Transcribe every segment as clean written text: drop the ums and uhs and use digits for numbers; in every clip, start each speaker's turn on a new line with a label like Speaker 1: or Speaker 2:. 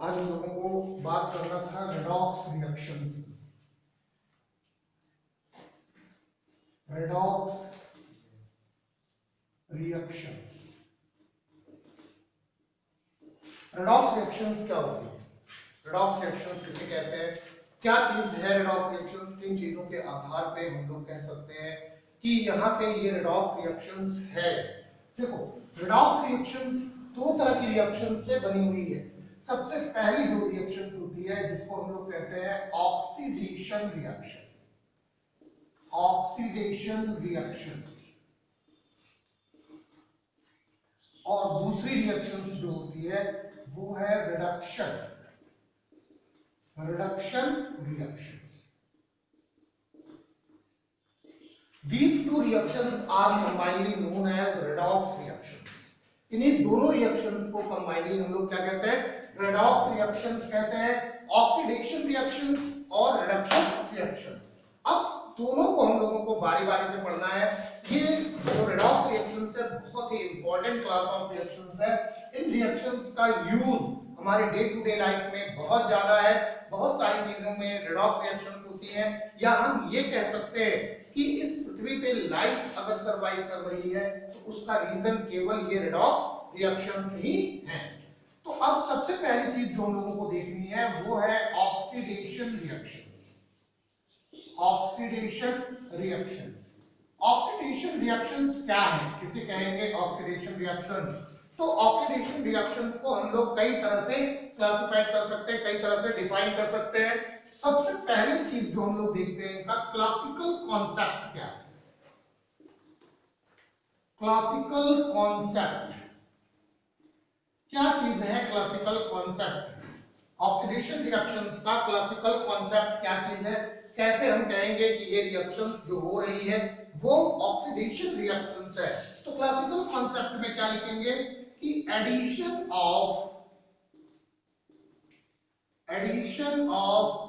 Speaker 1: आज हम लोगों को बात करना था redox reactions. Redox reactions redox reactions क्या होती है? रेडॉक्स रिएक्शंस किसे कहते हैं? क्या चीज है रेडॉक्स रिएक्शंस? किन चीजों के आधार पे हम लोग कह सकते हैं कि यहाँ पे ये रेडॉक्स रिएक्शंस है? देखो, रेडॉक्स रिएक्शंस दो तरह की रिएक्शंस से बनी हुई है। सबसे पहली जो रिएक्शंस होती है जिसको हम लोग कहते हैं ऑक्सीडेशन रिएक्शन। Oxidation reaction. और दूसरी रिएक्शंस जो होती है वो है reduction reactions. These two reactions are combinedly known as redox reactions. इन्हीं दोनों रिएक्शंस को कंबाइनली हम लोग क्या कहते हैं? रेडॉक्स रिएक्शंस कहते हैं। ऑक्सीडेशन रिएक्शंस और रिडक्शन रिएक्शन। अब दोनों को हम लोगों को बारी बारी से पढ़ना है। ये जो रेडॉक्स रिएक्शंस है बहुत ही इंपॉर्टेंट क्लास ऑफ रिएक्शंस है। इन रिएक्शंस का यूज हमारे डे टू डे लाइफ में बहुत ज्यादा है। बहुत सारी चीजों में रेडॉक्स रिएक्शंस होती है, या हम ये कह सकते हैं कि इस पृथ्वी पे लाइफ अगर सरवाइव कर रही है तो उसका रीजन केवल ये रेडॉक्स रिएक्शंस ही हैं। तो अब सबसे पहली चीज जो हम लोगों को देखनी है वो है oxidation reaction. Oxidation reactions. Oxidation reactions क्या है? किसे कहेंगे ऑक्सीडेशन रिएक्शंस? तो ऑक्सीडेशन रिएक्शंस को हम लोग कई तरह से क्लासिफाइड कर सकते हैं, कई तरह से डिफाइन कर सकते हैं। सबसे पहली चीज जो हम लोग देखते हैं इनका क्लासिकल कॉन्सेप्ट क्या है? क्लासिकल कॉन्सेप्ट क्या चीज है? क्लासिकल कॉन्सेप्ट ऑक्सीडेशन रिएक्शंस का क्लासिकल कॉन्सेप्ट क्या चीज है? कैसे हम कहेंगे कि ये रिएक्शंस जो हो रही है वो ऑक्सीडेशन रिएक्शंस है? तो क्लासिकल कॉन्सेप्ट में क्या लिखेंगे कि एडिशन ऑफ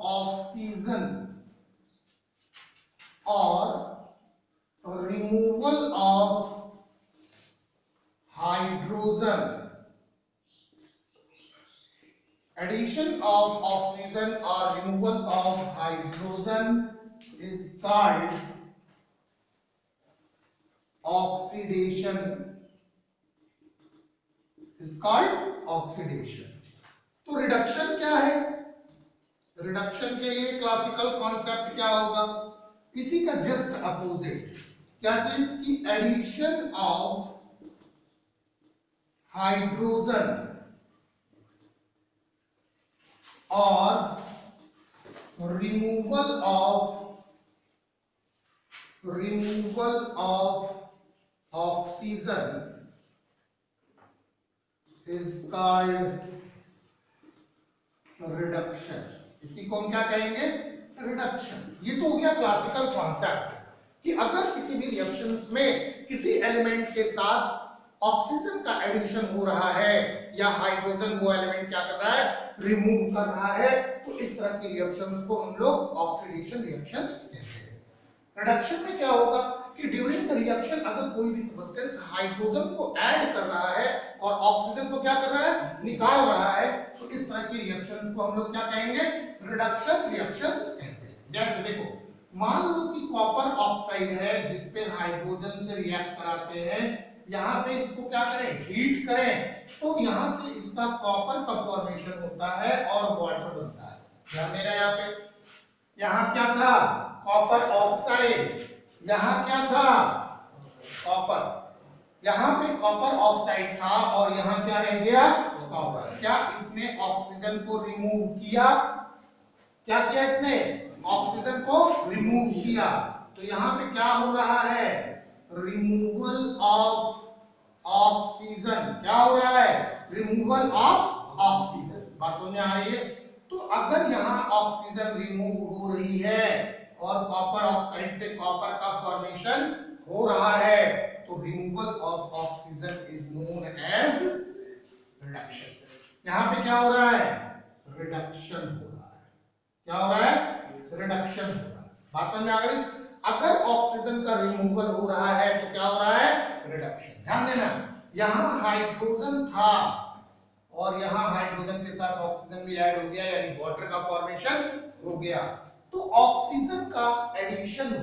Speaker 1: ऑक्सीजन और removal of hydrogen. Addition of oxygen और removal of hydrogen is called oxidation. Is called oxidation. तो रिडक्शन क्या है? रिडक्शन के लिए क्लासिकल कॉन्सेप्ट क्या होगा? इसी का जस्ट अपोजिट। क्या चीज की? एडिशन ऑफ हाइड्रोजन और removal of oxygen is called reduction. इसी को हम क्या कहेंगे? रिडक्शन। ये तो हो गया क्लासिकल कॉन्सेप्ट कि अगर किसी भी रिएक्शंस में किसी एलिमेंट के साथ ऑक्सीजन का एडिशन हो रहा है या हाइड्रोजन वो एलिमेंट क्या कर रहा है? रिमूव कर रहा है, तो इस तरह की रिएक्शंस को हम लोग ऑक्सीडेशन रिएक्शंस कहते हैं। रिडक्शन में क्या होगा कि ड्यूरिंग द रिएक्शन अगर कोई भी सब्सटेंस हाइड्रोजन को ऐड कर रहा है और ऑक्सीजन को क्या कर रहा है? निकाल रहा है, तो इस तरह की रिएक्शंस को हम लोग क्या कहेंगे? रिडक्शन रिएक्शंस कहते हैं। जैसे देखो, मान लो कि कॉपर ऑक्साइड है जिसपे हाइड्रोजन से रिएक्ट कराते हैं, यहाँ पे इसको क्या करें? हीट करें, तो यहाँ से इसका कॉपर का फॉर्मेशन होता है और वाटर बनता है। ध्यान देना, यहाँ पे यहाँ क्या था? Copper oxide. यहाँ क्या था? कॉपर। यहाँ पे कॉपर ऑक्साइड था और यहाँ क्या रह गया? कॉपर। क्या इसने ऑक्सीजन को रिमूव किया? क्या किया इसने? ऑक्सीजन को रिमूव किया। तो यहाँ पे क्या हो रहा है? Removal of oxygen. क्या हो रहा है? Removal of oxygen. बात समझ में आ रही है? तो अगर यहाँ ऑक्सीजन रिमूव हो रही है और कॉपर ऑक्साइड से कॉपर का फॉर्मेशन हो रहा है, तो removal of oxygen is known as reduction. यहाँ पे क्या हो रहा है? रिडक्शन हो रहा है। क्या हो रहा है? रिडक्शन हो रहा है। बात समझ में आ गई? अगर ऑक्सीजन का रिमूवल हो रहा है तो क्या हो रहा है? रिडक्शन। ध्यान देना, यहाँ हाइड्रोजन था और यहाँ हाइड्रोजन के साथ ऑक्सीजन भी ऐड हो गया, यानी वाटर का फॉर्मेशन हो गया। तो ऑक्सीजन का एडिशन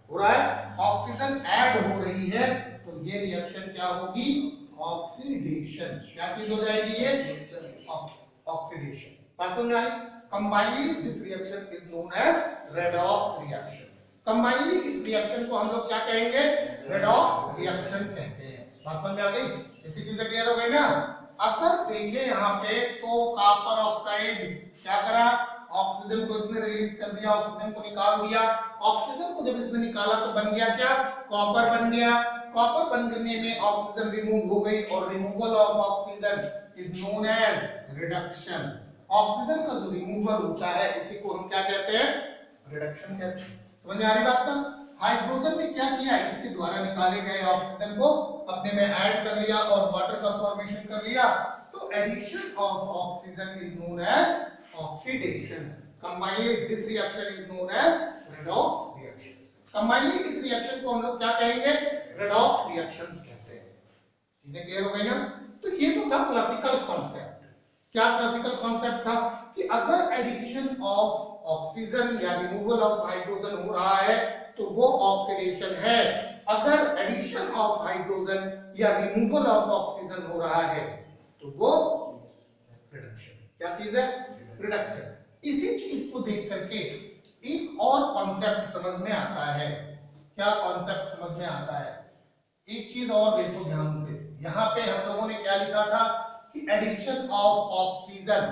Speaker 1: हो रहा है, ऑक्सीजन ऐड हो रही है, तो ये रिएक्शन क्या होगी? ऑक्सीडेशन। क्या चीज हो जाएगी ये? ऑक्सीडेशन। बात समझ में आई? Combinedly this reaction is known as redox reaction. Combinedly इस रिएक्शन को हम लोग क्या कहेंगे? रेडॉक्स रिएक्शन कहते हैं। बात समझ में आ गई? इतनी चीजें क्लियर हो गई ना? अगर देखें यहाँ पे तो कॉपर ऑक्साइड क्या करा? ऑक्सीजन को इसने रिलीज कर दिया, ऑक्सीजन को निकाल दिया। ऑक्सीजन को जब इसने निकाला तो बन गया क्या? कॉपर बन गया। कॉपर बनने में ऑक्सीजन रिमूव हो गई, और removal of oxygen is known as reduction. Oxygen का जो रिमूवल होता है इसी को हम क्या कहते हैं? रिडक्शन कहते हैं। समझ में आ रही बात ना? हाइड्रोजन ने क्या किया? इसके द्वारा निकाले गए ऑक्सीजन को अपने में ऐड कर लिया और वाटर का फॉर्मेशन कर लिया, तो addition of oxygen is known as oxidation. Combinedly this reaction is known as redox reaction. Combinedly इस रिएक्शन को हम लोग क्या कहेंगे? redox reactions कहते हैं। चीजें क्लियर हो गई ना? तो ये तो था क्लासिकल कॉन्सेप्ट। क्या क्लासिकल कॉन्सेप्ट था? कि अगर एडिशन ऑफ ऑक्सीजन या रिमूवल ऑफ हाइड्रोजन हो रहा है तो वो ऑक्सीडेशन है। अगर एडिशन ऑफ हाइड्रोजन या रिमूवल ऑफ ऑक्सीजन हो रहा है तो वो रिडक्शन। क्या चीज है? रिडक्शन। इसी चीज को देख करके एक और कॉन्सेप्ट समझ में आता है। क्या कॉन्सेप्ट समझ में आता है? एक चीज और देखो ध्यान से, यहां पे हम लोगों ने क्या लिखा था कि addition of oxygen,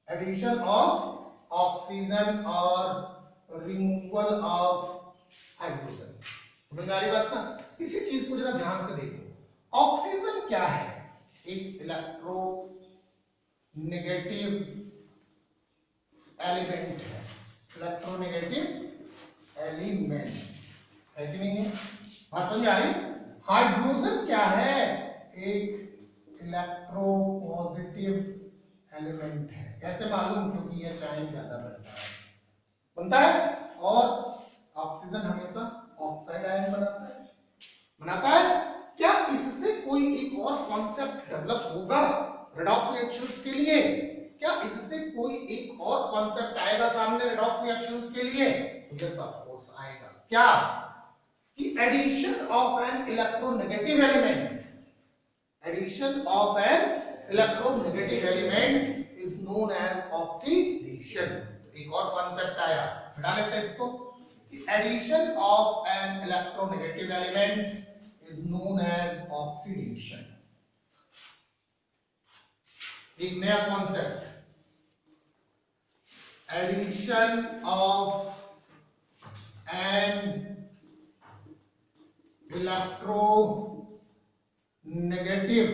Speaker 1: addition of oxygen और रिमूवल ऑफ हाइड्रोजन। समझ में आ रही बात ना? इसी चीज को जरा ध्यान से देखो। ऑक्सीजन क्या है? एक इलेक्ट्रो नेगेटिव एलिमेंट है, इलेक्ट्रोनेगेटिव एलिमेंट है कि नहीं है? बात समझ आ रही? हाइड्रोजन क्या है? एक इलेक्ट्रो पॉजिटिव एलिमेंट है। कैसे मालूम? क्योंकि यह चाइन ज्यादा बनता है और ऑक्सीजन हमेशा ऑक्साइड आयन बनाता है। क्या इससे कोई एक और कॉन्सेप्ट डेवलप होगा रेडॉक्स रिएक्शंस के लिए? क्या इससे कोई एक और कॉन्सेप्ट आएगा सामने रेडॉक्स रिएक्शंस के लिए? यस ऑफ कोर्स आएगा। क्या? कि addition of an electronegative element, addition of an electronegative element is known as oxidation. एक और कॉन्सेप्ट आया, हटा लेते हैं इसको। Addition of an electronegative element is known as oxidation. एक नया concept, addition of an electronegative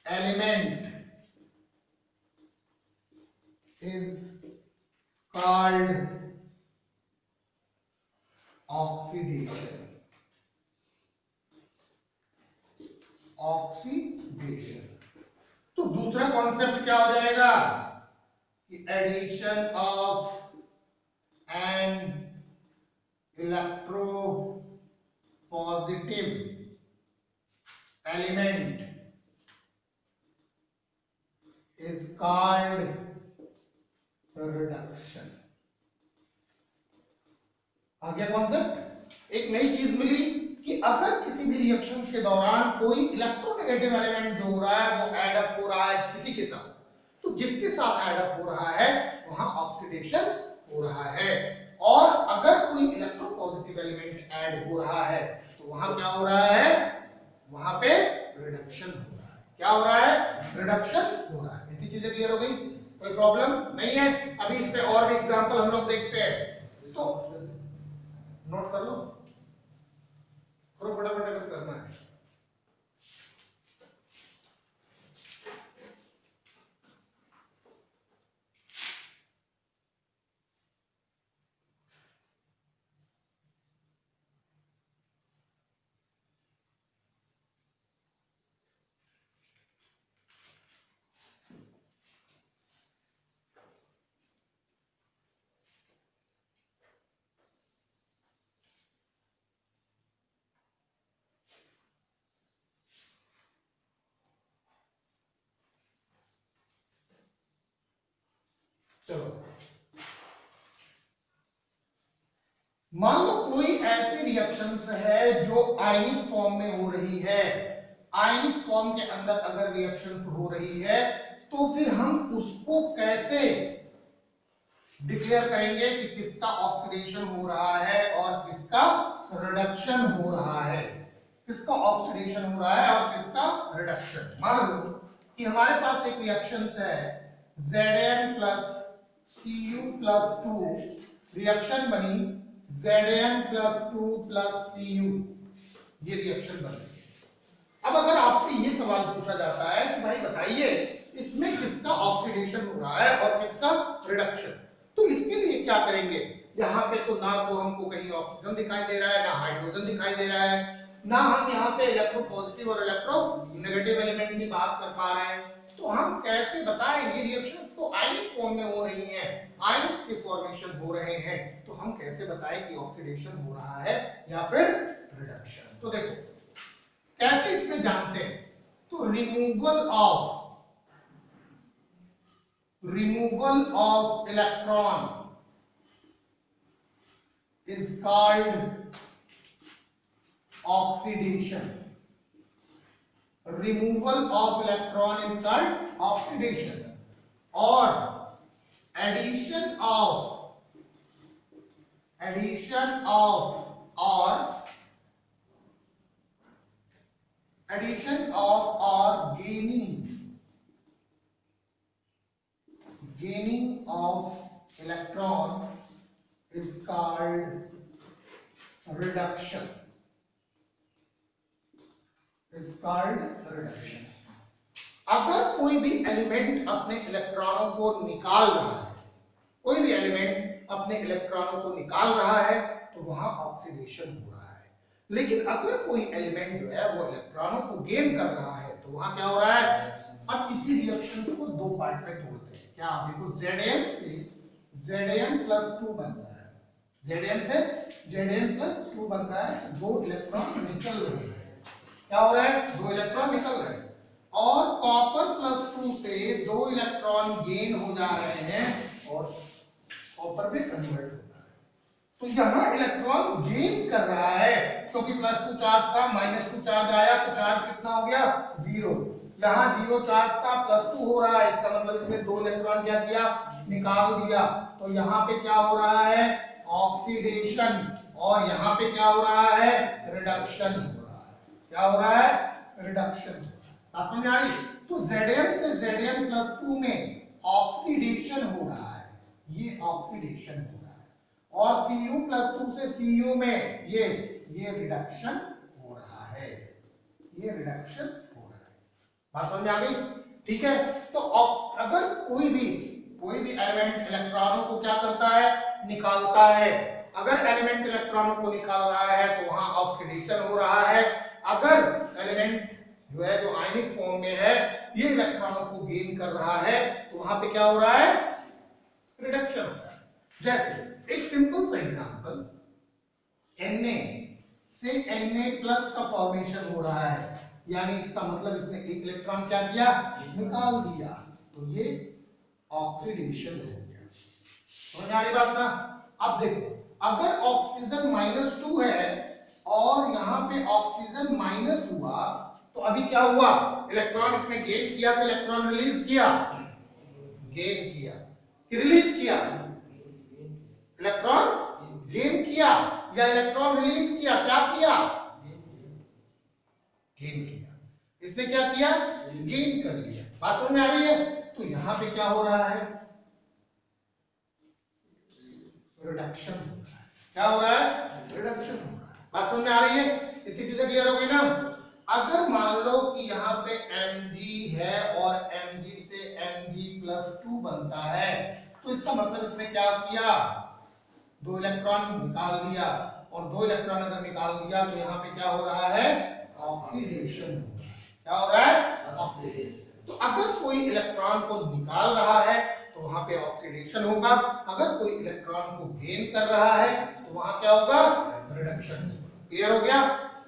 Speaker 1: element is called oxidation. Oxidation. तो दूसरा कॉन्सेप्ट क्या हो जाएगा? कि addition of an electropositive element is called reduction. आ गया कॉन्सेप्ट? एक नई चीज मिली कि अगर किसी भी रिएक्शन के दौरान कोई इलेक्ट्रोनेगेटिव एलिमेंट जो हो रहा है वो ऐड अप हो रहा है किसी के साथ, तो जिसके साथ ऐड अप हो रहा है वहां ऑक्सीडेशन हो रहा है। और अगर कोई इलेक्ट्रोपॉजिटिव एलिमेंट ऐड हो रहा है तो वहां क्या हो रहा है? वहां पे रिडक्शन हो रहा है। क्या हो रहा है? रिडक्शन हो रहा है। इतनी चीजें क्लियर हो गई? कोई प्रॉब्लम नहीं है? अभी इस पे और भी एग्जांपल हम लोग देखते हैं, तो नोट कर लो, फटाफट अगर करना है। चलो मान लो कोई ऐसी रिएक्शंस है जो आयनिक फॉर्म में हो रही है, आयनिक फॉर्म के अंदर अगर रिएक्शंस हो रही है तो फिर हम उसको कैसे डिक्लेयर करेंगे कि किसका ऑक्सीडेशन हो रहा है और किसका रिडक्शन हो रहा है, किसका ऑक्सीडेशन हो रहा है और किसका रिडक्शन। मान लो कि हमारे पास एक रिएक्शन है Zn प्लस Cu+2, रिएक्शन बनी Zn+2 प्लस Cu, ये रिएक्शन बन रही है। अब अगर आपसे ये सवाल पूछा जाता है कि भाई बताइए इसमें किसका ऑक्सीडेशन हो रहा है और किसका रिडक्शन, तो इसके लिए क्या करेंगे, यहाँ पे तो ना तो हमको कहीं ऑक्सीजन दिखाई दे रहा है, ना हाइड्रोजन दिखाई दे रहा है, ना हम यहाँ पे इलेक्ट्रो पॉजिटिव और इलेक्ट्रो नेगेटिव एलिमेंट की बात कर पा रहे हैं, तो हम कैसे बताएं ये रिएक्शंस तो आयनिक फॉर्म में हो रही हैं, आयन्स के फॉर्मेशन हो रहे हैं, तो हम कैसे बताएं कि ऑक्सीडेशन हो रहा है या फिर रिडक्शन। तो देखो कैसे इसमें जानते हैं, तो removal of electron is called oxidation. Removal of electron is called oxidation. और addition of or gaining of electron is called reduction. अगर कोई भी एलिमेंट अपने इलेक्ट्रॉनों को निकाल रहा है, कोई भी एलिमेंट अपने इलेक्ट्रॉनों को निकाल रहा है तो वहां ऑक्सीडेशन हो रहा है, लेकिन अगर कोई एलिमेंट जो है वो इलेक्ट्रॉनों को गेन कर रहा है तो वहां क्या हो रहा है। अब इसी रिएक्शन को दो पार्ट में तोड़ते हैं, क्या देखो Zn से Zn+2 बन रहा है, Zn से Zn+2 बन रहा है, दो इलेक्ट्रॉन निकल रहे हैं, क्या हो रहा है, दो इलेक्ट्रॉन निकल रहे हैं, और कॉपर+2 से दो इलेक्ट्रॉन गेन हो जा रहे हैं और कॉपर में कन्वर्ट होता है। तो यहां इलेक्ट्रॉन गेन कर रहा है क्योंकि +2 चार्ज था, -2 चार्ज आया तो चार्ज कितना हो गया, 0। यहाँ 0 चार्ज था, +2 हो रहा है, इसका मतलब इसमें दो इलेक्ट्रॉन क्या किया, निकाल दिया, तो यहाँ पे क्या हो रहा है, ऑक्सीडेशन, और यहाँ पे क्या हो रहा है, रिडक्शन हो रहा है, क्या हो रहा है, रिडक्शन। समझ आ रही, तो Zn से Zn+2 में ऑक्सीडेशन हो रहा है, ये ऑक्सीडेशन हो रहा है, और Cu+2 से Cu में ये रिडक्शन हो रहा है, ये रिडक्शन हो रहा है। बात समझ आ गई, ठीक है। तो अगर कोई भी एलिमेंट इलेक्ट्रॉनों को क्या करता है, निकालता है, अगर एलिमेंट इलेक्ट्रॉनों को निकाल रहा है तो वहां ऑक्सीडेशन हो रहा है, अगर एलिमेंट जो है जो आयनिक फॉर्म में है ये इलेक्ट्रॉनों को गेन कर रहा है तो वहां पे क्या हो रहा है, रिडक्शन हो रहा है। जैसे एक सिंपल सा एग्जांपल, Na से Na+ का फॉर्मेशन हो रहा है, यानी इसका मतलब इसने एक इलेक्ट्रॉन क्या किया, निकाल दिया, तो ये ऑक्सीडेशन हो गया। समझ आ रही बात ना। अब देखो अगर ऑक्सीजन -2 है और यहाँ पे ऑक्सीजन माइनस हुआ तो अभी क्या हुआ, इलेक्ट्रॉन इसने गेन किया तो इलेक्ट्रॉन रिलीज किया, गेन किया कि रिलीज किया, इलेक्ट्रॉन गेन किया या इलेक्ट्रॉन रिलीज किया, क्या किया, गेन किया, इसने क्या किया, गेन कर लिया। बात समझ में आ रही है। तो यहां पे क्या हो रहा है, रिडक्शन हो रहा है, क्या हो रहा है, रिडक्शन हो रहा है। बात समझ में आ रही है, इतनी चीजें क्लियर हो गई ना। अगर मान लो कि यहाँ पे Mg है और Mg से Mg+2 बनता है तो इसका मतलब इसने क्या किया, दो इलेक्ट्रॉन निकाल दिया, और दो इलेक्ट्रॉन अगर निकाल दिया तो यहाँ पे क्या हो रहा है, ऑक्सीडेशन हो रहा है, क्या हो रहा है, ऑक्सीडेशन। तो अगर कोई इलेक्ट्रॉन को निकाल रहा है तो वहां पे ऑक्सीडेशन होगा, अगर कोई इलेक्ट्रॉन को गेन कर रहा है तो वहां क्या होगा, रिडक्शन। क्लियर हो गया,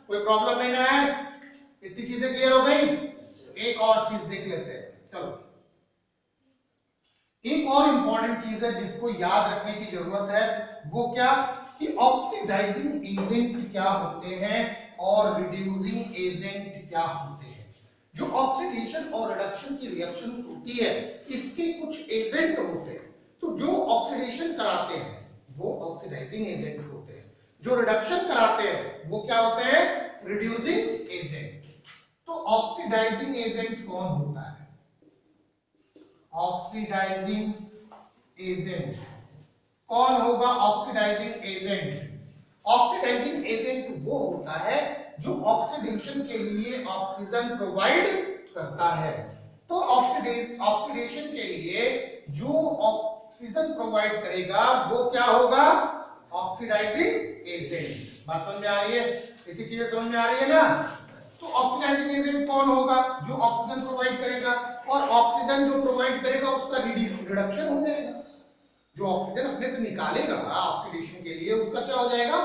Speaker 1: कोई प्रॉब्लम नहीं ना है, इतनी चीजें क्लियर हो गई। एक और चीज देख लेते हैं, चलो एक और इंपॉर्टेंट चीज है जिसको याद रखने की जरूरत है, वो क्या कि ऑक्सीडाइजिंग एजेंट क्या होते हैं और रिड्यूसिंग एजेंट क्या होते हैं। जो ऑक्सीडेशन और रिडक्शन की रिएक्शंस होती है इसके कुछ एजेंट होते हैं, तो जो ऑक्सीडेशन कराते हैं वो ऑक्सीडाइजिंग एजेंट्स होते हैं, जो रिडक्शन कराते हैं वो क्या होते हैं, रिड्यूसिंग एजेंट। तो ऑक्सीडाइजिंग एजेंट कौन होता है, ऑक्सीडाइजिंग एजेंट कौन होगा, ऑक्सीडाइजिंग एजेंट, ऑक्सीडाइजिंग एजेंट वो होता है जो ऑक्सीडेशन के लिए ऑक्सीजन प्रोवाइड करता है। तो ऑक्सीडेशन के लिए जो ऑक्सीजन प्रोवाइड करेगा वो क्या होगा, ऑक्सीडाइजिंग एजेंट। बात समझ में आ रही है, इतनी चीजें समझ में आ रही है ना। तो ऑक्सीडाइजिंग एजेंट कौन होगा, जो ऑक्सीजन प्रोवाइड करेगा, और ऑक्सीजन जो प्रोवाइड करेगा उसका रिडक्शन हो जाएगा। जो ऑक्सीजन अपने से निकालेगा ऑक्सीडेशन के लिए उसका क्या हो जाएगा,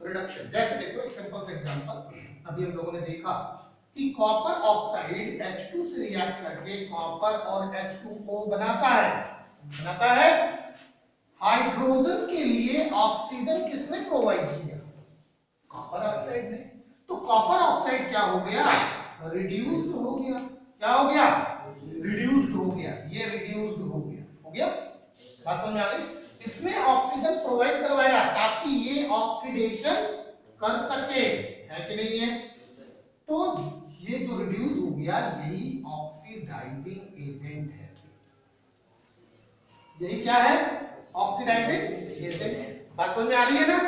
Speaker 1: रिडक्शन। जैसे देखो एक सिंपल सा एग्जांपल अभी हम लोगों ने देखा कि कॉपर ऑक्साइड H2 से रिएक्ट करके कॉपर और H2O बनाता है। हाइड्रोजन के लिए ऑक्सीजन किसने प्रोवाइड किया, कॉपर ऑक्साइड ने। तो कॉपर ऑक्साइड क्या हो गया, रिड्यूस्ड हो गया। क्या हो गया, रिड्यूस्ड हो गया, ये रिड्यूस्ड हो गया। बात समझ में आ गई। इसने ऑक्सीजन प्रोवाइड करवाया ताकि ये ऑक्सीडेशन कर सके, है कि नहीं है। तो ये जो रिड्यूस हो गया यही ऑक्सीडाइजिंग एजेंट है। यही क्या है, ऑक्सीडाइजिंग एजेंट। बात समझ में आ रही है ना।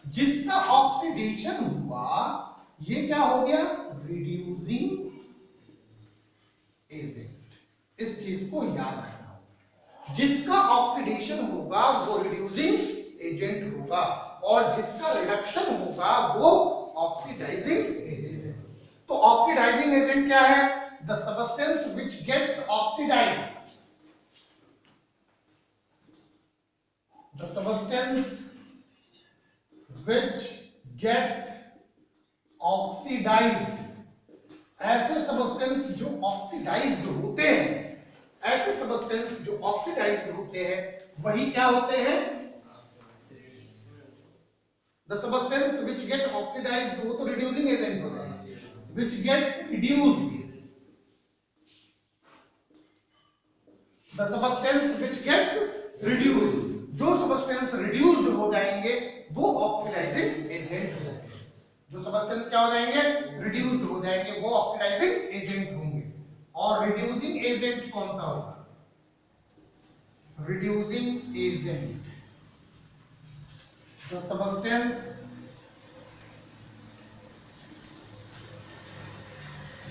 Speaker 1: जिसका ऑक्सीडेशन हुआ ये क्या हो गया, रिड्यूसिंग एजेंट। इस चीज को याद रखना, जिसका ऑक्सीडेशन होगा वो रिड्यूसिंग एजेंट होगा और जिसका रिडक्शन होगा वो ऑक्सीडाइजिंग एजेंट। तो ऑक्सीडाइजिंग एजेंट क्या है, the substance which gets oxidised, the substance which gets oxidised. ऐसे सबस्टेंस जो ऑक्सीडाइज्ड होते हैं, ऐसे सबस्टेंस जो ऑक्सीडाइज्ड होते हैं वही क्या होते हैं, the substance which get oxidised, वो तो रिड्यूसिंग एजेंट होगा, which gets reduced, the substance which gets reduced, जो सबस्टेंस रिड्यूस्ड हो जाएंगे वो ऑक्सीडाइजिंग एजेंट होंगे। जो सबस्टेंस क्या हो जाएंगे, रिड्यूस्ड हो जाएंगे, वो ऑक्सीडाइजिंग एजेंट होंगे। और रिड्यूसिंग एजेंट कौन सा होगा, reducing agent, the substance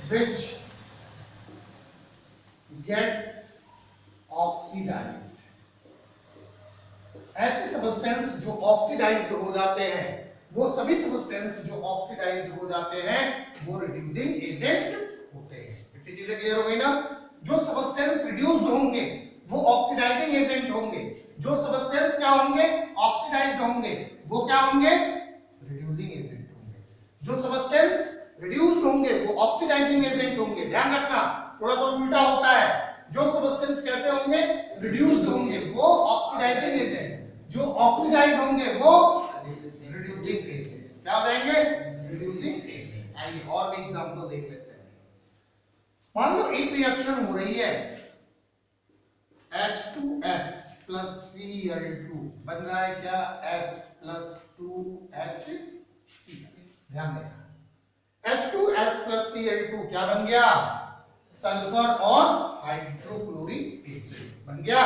Speaker 1: which gets oxidized। ऐसे सबस्टेंस जो ऑक्सीडाइज्ड हो जाते हैं, वो सभी सबस्टेंस जो ऑक्सीडाइज्ड हो जाते हैं वो रिड्यूसिंग एजेंट होते हैं। इतनी चीजें क्लियर हो गई ना। जो सबस्टेंस रिड्यूस्ड होंगे वो ऑक्सीडाइजिंग एजेंट होंगे, जो सबस्टेंस क्या होंगे, ऑक्सीडाइज्ड होंगे, वो क्या होंगे, रिड्यूसिंग एजेंट होंगे। जो सबस्टेंस रिड्यूस्ड होंगे वो ऑक्सीडाइजिंग एजेंट होंगे। ध्यान रखना थोड़ा सा उल्टा होता है, जो सबस्टेंस कैसे होंगे, रिड्यूस्ड होंगे वो ऑक्सीडाइजिंग एजेंट, जो ऑक्सीडाइज होंगे वो रिड्यूसिंग एजेंट। क्या हो जाएंगे, रिड्यूसिंग एजेंट। आइए और भी एग्जांपल देख लेते हैं। मान लो एक रिएक्शन हो रही है, H2S plus Cl2 बन रहा है क्या, S plus 2HCl। ध्यान देना, H2S plus Cl2 क्या बन गया, सल्फर और हाइड्रोक्लोरिक एसिड बन गया।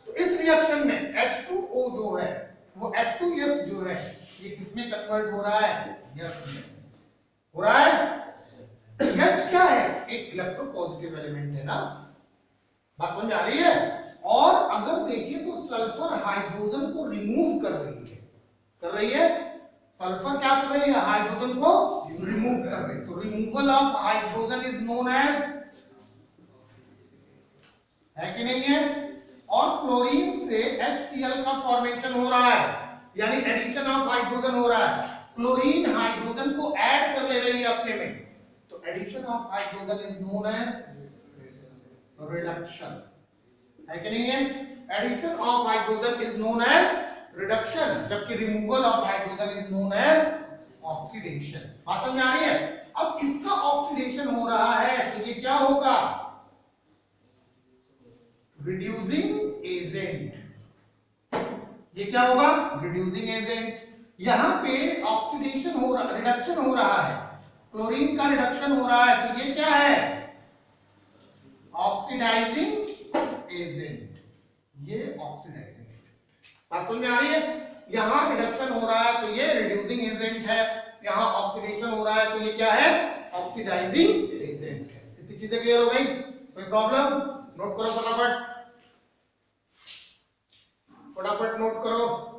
Speaker 1: तो इस रिएक्शन में H2O जो है वो H2S जो है ये किसमें कन्वर्ट हो रहा है, यस में हो रहा है। H क्या है, एक इलेक्ट्रोपॉजिटिव एलिमेंट है ना। बात समझ आ रही है। और अगर देखिए तो सल्फर हाइड्रोजन को रिमूव कर रही है, सल्फर क्या कर रही है, हाइड्रोजन को रिमूव कर रही है। तो removal of hydrogen is known as, है कि नहीं है। और क्लोरीन से HCl का फॉर्मेशन हो रहा है, यानी एडिशन ऑफ हाइड्रोजन हो रहा है। क्लोरीन हाइड्रोजन को ऐड कर ले रही है अपने में, तो addition of hydrogen is known as reduction. है कि नहीं है? Addition of hydrogen is known as reduction, जबकि removal of hydrogen is known as oxidation. बात समझ में आ रही है? अब इसका ऑक्सीडेशन हो रहा है तो ये क्या होगा? Reducing agent. ये क्या होगा? Reducing agent. यहां पे ऑक्सीडेशन हो रहा, रिडक्शन हो रहा है, क्लोरीन का रिडक्शन हो रहा है, तो ये क्या है? Oxidising agent. ये ऑक्सीडाइजिंग एजेंट। बात समझ में आ रही है? यहां रिडक्शन हो रहा है तो ये रिड्यूसिंग एजेंट है, यहां ऑक्सीडेशन हो रहा है तो ये क्या है? ऑक्सीडाइजिंग एजेंट है। इतनी चीजें क्लियर हो गई? कोई प्रॉब्लम? नोट करो फटाफट, फटाफट नोट करो।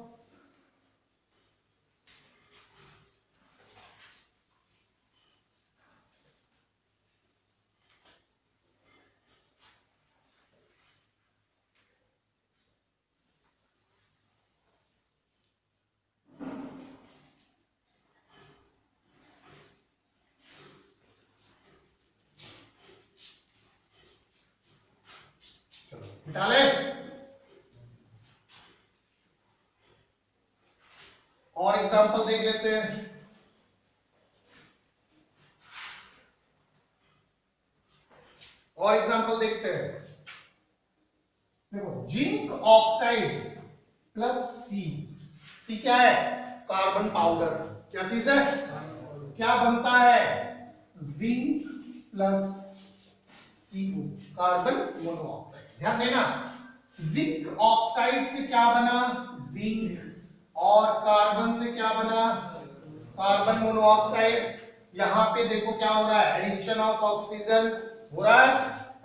Speaker 1: डाले और एग्जांपल देख लेते हैं। और एग्जांपल देखते हैं। देखो, जिंक ऑक्साइड प्लस सी। सी क्या है? Carbon powder. क्या चीज है? क्या बनता है? Zinc plus CO, carbon monoxide. ध्यान देना, जिंक ऑक्साइड से क्या बना? जिंक। और कार्बन से क्या बना? Carbon monoxide. यहां पे देखो क्या हो रहा है? एडिशन ऑफ ऑक्सीजन हो रहा है।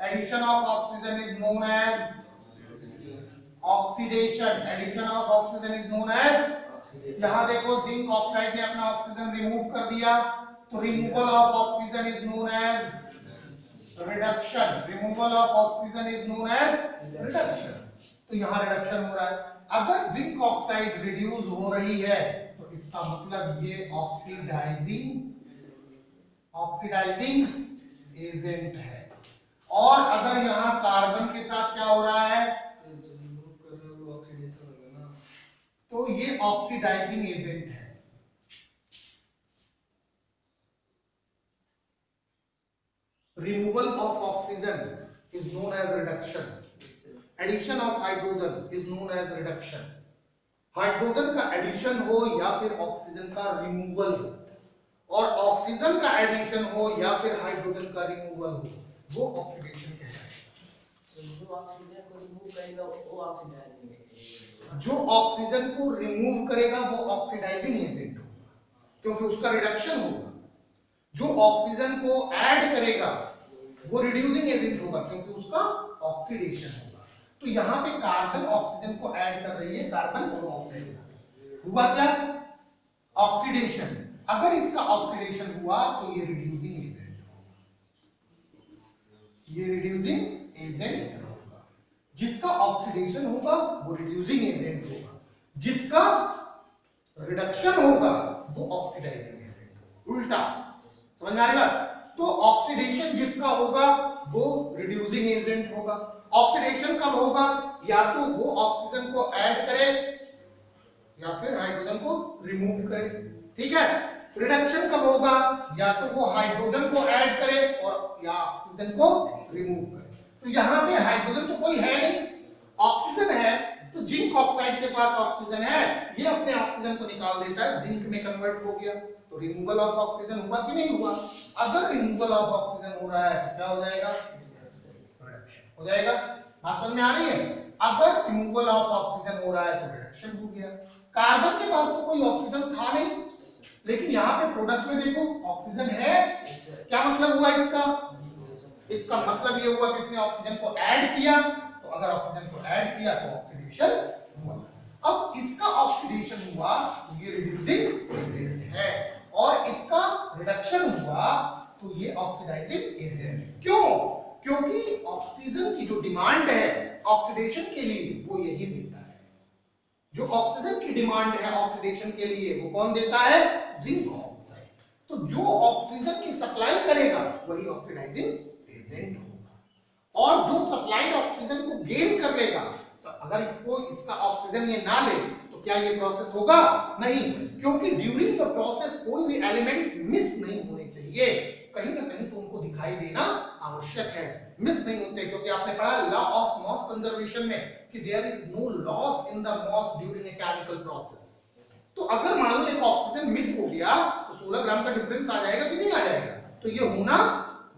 Speaker 1: Addition of oxygen is known as oxidation. Addition of oxygen is known as, यहां देखो जिंक ऑक्साइड ने अपना ऑक्सीजन रिमूव कर दिया, तो removal of oxygen is known as reduction. Removal of oxygen is known as reduction. तो यहां reduction हो रहा है। अगर जिंक ऑक्साइड रिड्यूस हो रही है तो इसका मतलब ये ऑक्सीडाइजिंग एजेंट है। और अगर यहां कार्बन के साथ क्या हो रहा है? तो ये ऑक्सीडाइजिंग एजेंट है। Removal of oxygen is known as reduction. Addition of hydrogen is known as reduction. Hydrogen का एडिशन हो या फिर ऑक्सीजन का रिमूवल हो, और ऑक्सीजन का एडिशन हो या फिर हाइड्रोजन का रिमूवल हो, वो ऑक्सीडेशन कहलाएगा।
Speaker 2: जो ऑक्सीजन को रिमूव करेगा वो ऑक्सीडाइजिंग।
Speaker 1: जो ऑक्सीजन को रिमूव करेगा वो ऑक्सीडाइजिंग एजेंट होगा, क्योंकि उसका रिडक्शन होगा। जो ऑक्सीजन को ऐड करेगा वो रिड्यूसिंग एजेंट होगा, क्योंकि उसका ऑक्सीडेशन होगा। तो यहाँ पे कार्बन ऑक्सीजन को ऐड कर रही है, कार्बन मोनोऑक्साइड हुआ क्या? ऑक्सीडेशन। अगर इसका ऑक्सीडेशन हुआ तो ये रिड्यूसिंग एजेंट होगा। ये रिड्यूसिंग एजेंट होगा। जिसका ऑक्सीडेशन होगा वो रिड्यूसिंग एजेंट होगा, जिसका रिडक्शन होगा वो ऑक्सीडाइजिंग एजेंट होगा। उल्टा, समझ आ रही बात? तो ऑक्सीडेशन जिसका होगा वो रिड्यूसिंग एजेंट होगा। ऑक्सीडेशन कब होगा? या तो वो ऑक्सीजन को ऐड करे या फिर हाइड्रोजन को रिमूव करे। ठीक है? रिडक्शन कब होगा? या तो वो हाइड्रोजन को ऐड करे और या ऑक्सीजन को रिमूव करे। तो यहाँ पे हाइड्रोजन तो कोई है नहीं, ऑक्सीजन है। तो जिंक ऑक्साइड के पास ऑक्सीजन है, ये अपने ऑक्सीजन को निकाल देता है, जिंक में कन्वर्ट हो गया। तो रिमूवल ऑफ ऑक्सीजन हुआ कि नहीं हुआ? अगर रिमूवल ऑफ ऑक्सीजन हो रहा है तो क्या हो जाएगा? रिडक्शन हो जाएगा। बात समझ में आ रही है? अगर रिमूवल ऑफ ऑक्सीजन हो रहा है तो रिडक्शन हो गया। कार्बन के पास तो कोई ऑक्सीजन था नहीं, लेकिन यहाँ पे प्रोडक्ट में देखो ऑक्सीजन है। क्या मतलब हुआ इसका? इसका मतलब ये हुआ कि इसने ऑक्सीजन को ऐड किया। तो अगर ऑक्सीजन को ऐड किया तो ऑक्सीडेशन हुआ। अब इसका ऑक्सीडेशन हुआ तो ये रिड्यूसिंग एजेंट है, और इसका रिडक्शन हुआ तो ये ऑक्सीडाइजिंग एजेंट। क्यों? क्योंकि ऑक्सीजन की जो डिमांड है ऑक्सीडेशन के लिए वो यही देता है। जो ऑक्सीजन की डिमांड है ऑक्सीडेशन के लिए वो कौन देता है? Zinc oxide. तो जो ऑक्सीजन की सप्लाई करेगा वही ऑक्सीडाइजिंग एजेंट होगा। और जो सप्लाइड ऑक्सीजन को गेन कर लेगा, तो अगर इसका ऑक्सीजन ये ना ले तो क्या ये प्रोसेस होगा? नहीं, क्योंकि ड्यूरिंग द प्रोसेस कोई भी एलिमेंट मिस नहीं होने चाहिए, कहीं ना कहीं तो उनको दिखाई देना आवश्यक है, मिस नहीं होते, क्योंकि आपने पढ़ा लॉ ऑफ मॉस कंजर्वेशन में कि there is no loss in the mass during a chemical process. तो अगर मान लो एक ऑक्सीजन मिस हो गया तो 16 ग्राम का डिफरेंस आ जाएगा कि नहीं आ जाएगा? तो ये होना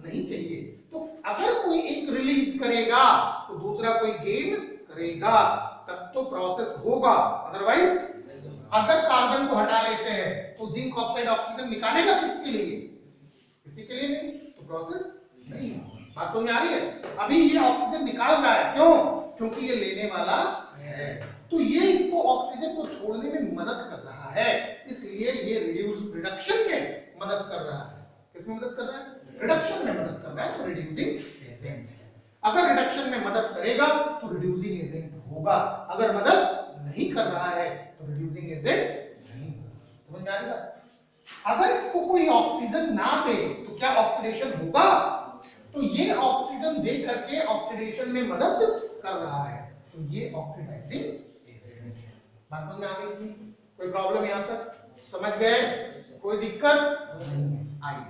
Speaker 1: नहीं चाहिए। तो अगर कोई एक रिलीज करेगा तो दूसरा कोई गेन करेगा, तब तो प्रोसेस होगा, अदरवाइज अगर कार्बन को हटा लेते हैं तो जिंक ऑक्साइड ऑक्सीजन निकालेगा किसके लिए? किसी के लिए नहीं, तो प्रोसेस नहीं होगा। बात समझ में आ रही है? अभी ये ऑक्सीजन निकाल रहा है, क्यों? क्योंकि ये लेने वाला है, तो ये इसको ऑक्सीजन को छोड़ने में मदद कर रहा है, इसलिए ये रिडक्शन में मदद कर रहा है। किसमें मदद कर रहा है? रिडक्शन में मदद कर रहा है, तो रिड्यूसिंग एजेंट है। अगर रिडक्शन में मदद करेगा तो रिड्यूसिंग एजेंट होगा, अगर मदद नहीं कर रहा है तो रिड्यूसिंग एजेंट नहीं होगा। समझ में आ रही है? अगर इसको कोई ऑक्सीजन ना दे तो क्या ऑक्सीडेशन होगा? तो ये ऑक्सीजन दे करके ऑक्सीडेशन में मदद कर रहा है, तो ये ऑक्सीडाइजिंग एजेंट है। बात समझ में आ गई थी? कोई प्रॉब्लम यहां तक? समझ गए? कोई दिक्कत नहीं आई?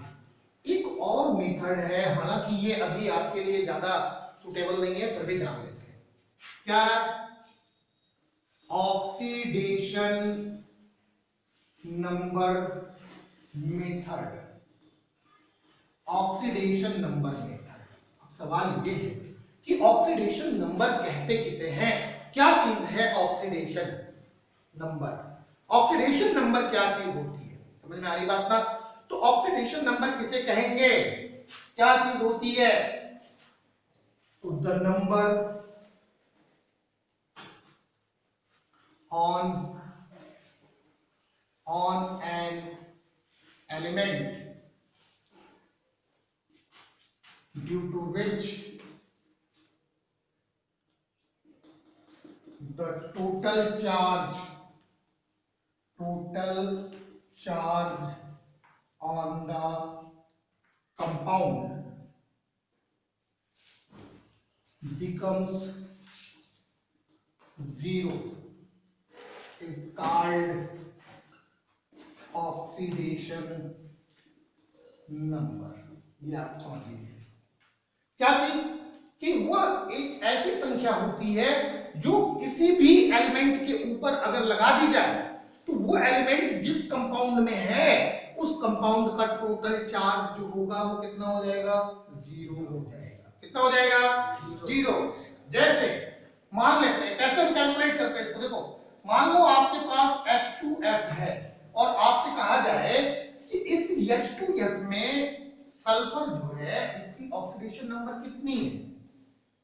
Speaker 1: एक और मेथड है, हालांकि ये अभी आपके लिए ज्यादा सुटेबल नहीं है, फिर भी जान लेते हैं। क्या? Oxidation number method. Oxidation number method. अब सवाल ये है कि ऑक्सीडेशन नंबर कहते किसे हैं? क्या चीज है ऑक्सीडेशन नंबर? ऑक्सीडेशन नंबर क्या चीज होती है? समझ में आ रही बात ना? तो ऑक्सीडेशन नंबर किसे कहेंगे? क्या चीज होती है? तो the number on an element due to which the total charge on the compound becomes zero is called oxidation number. ये आप समझ लीजिए। क्या चीज? कि वह एक ऐसी संख्या होती है जो किसी भी एलिमेंट के ऊपर अगर लगा दी जाए तो वो एलिमेंट जिस कंपाउंड में है उस कंपाउंड का टोटल चार्ज जो होगा वो कितना हो जाएगा? जीरो हो जाएगा। कितना हो जाएगा? जीरो। जैसे मान लेते हैं, कैसे हम कैलकुलेट करते हैं इसको? देखो, मान लो आपके पास H2S है और आपसे कहा जाए कि इस H2S में सल्फर जो है इसकी ऑक्सीडेशन नंबर कितनी है?